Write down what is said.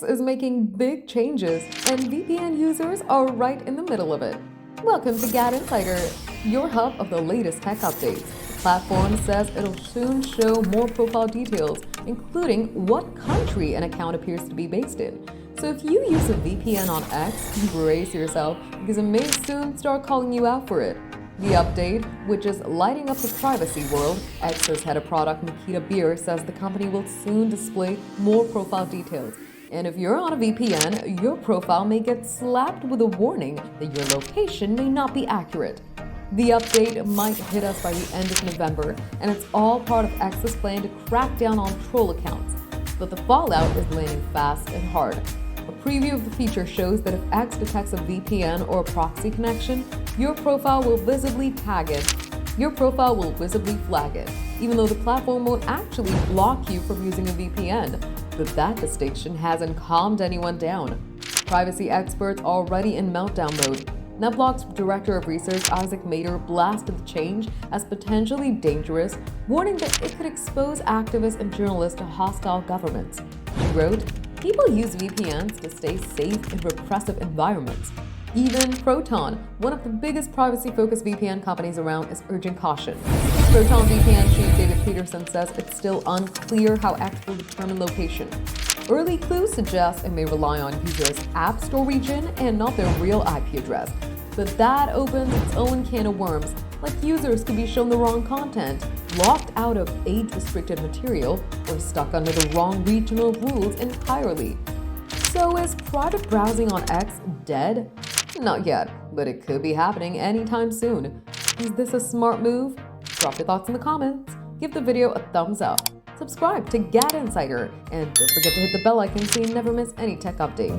X is making big changes, and VPN users are right in the middle of it. Welcome to GadInsider, your hub of the latest tech updates. The platform says it'll soon show more profile details, including what country an account appears to be based in. So if you use a VPN on X, brace yourself because it may soon start calling you out for it. The update, which is lighting up the privacy world, X's head of product Nikita Beer says the company will soon display more profile details. And if you're on a VPN, your profile may get slapped with a warning that your location may not be accurate. The update might hit us by the end of November, and it's all part of X's plan to crack down on troll accounts. But the fallout is landing fast and hard. A preview of the feature shows that if X detects a VPN or a proxy connection, your profile will visibly flag it, even though the platform won't actually block you from using a VPN. But that distinction hasn't calmed anyone down. Privacy experts are already in meltdown mode. NetBlock's director of research, Isaac Mader, blasted the change as potentially dangerous, warning that it could expose activists and journalists to hostile governments. He wrote, "People use VPNs to stay safe in repressive environments. Even Proton, one of the biggest privacy-focused VPN companies around, is urging caution." Proton VPN chief David Peterson says it's still unclear how X will determine location. Early clues suggest it may rely on users' app store region and not their real IP address. But that opens its own can of worms, like users could be shown the wrong content, locked out of age-restricted material, or stuck under the wrong regional rules entirely. So is private browsing on X dead? Not yet, but it could be happening anytime soon. Is this a smart move? Drop your thoughts in the comments, give the video a thumbs up, subscribe to GadInsider, and don't forget to hit the bell icon so you never miss any tech update.